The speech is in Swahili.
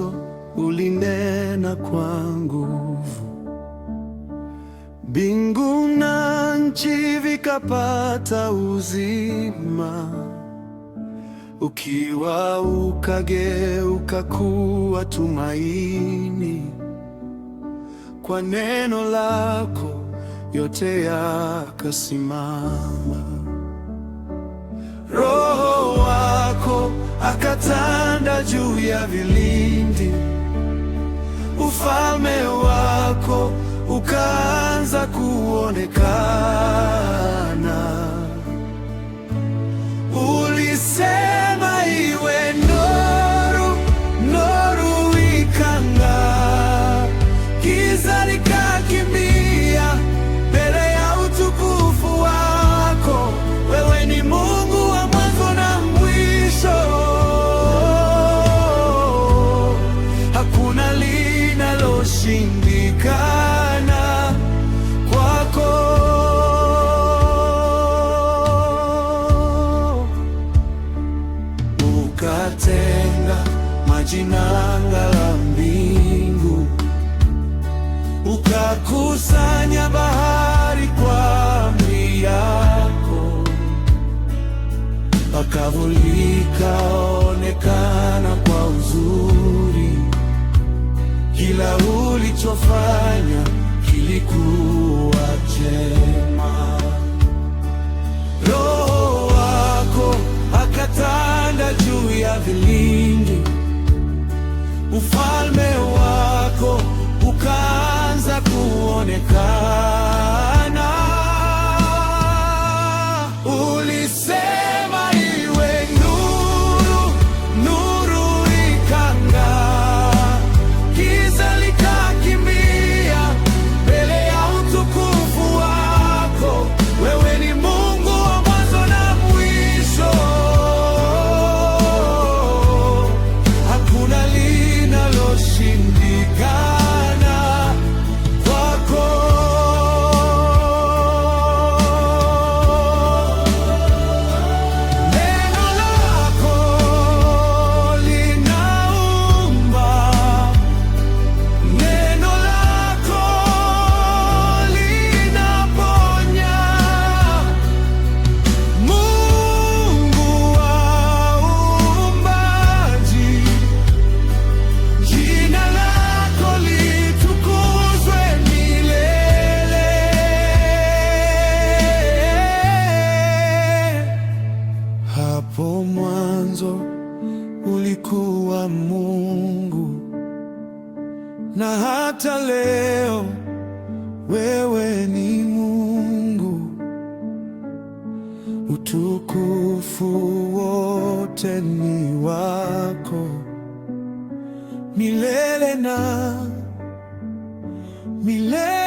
mwanzo ulinena kwa nguvu, mbingu na nchi vikapata uzima, ukiwa ukageuka kuwa tumaini. Kwa neno lako yote yakasimama. Roho wako akatanda juu ya vilindi, ufalme wako ukaanza kuonekana. Ulisema iwe nuru, nuru ikang'aa, giza likakimbia mbele ya utukufu wako. Wewe ni Mungu wa mwanzo na mwisho, hakuna linaloshindikana kwako. Ukatenga maji na anga la mbingu, ukakusanya bahari kwa amri yako, pakavu likaonekana kwa uzuri. Kila ulichofanya kilikuwa chema. Roho wako akatanda juu ya vilindi, ufalme wako ukaanza kuonekana. Ulisema iwe nuru, nuru ikang'aa, giza likakimbia mbele ya utukufu wako. Wewe ni Mungu wa mwanzo na mwisho, hakuna linaloshindikana kwako. Neno lako linaumba, neno lako linaponya. Mungu wa uumbaji, jina lako litukuzwe milele. Hapo mwanzo ulikuwa Mungu, na hata leo wewe ni Mungu. Utukufu wote ni wako milele na milele.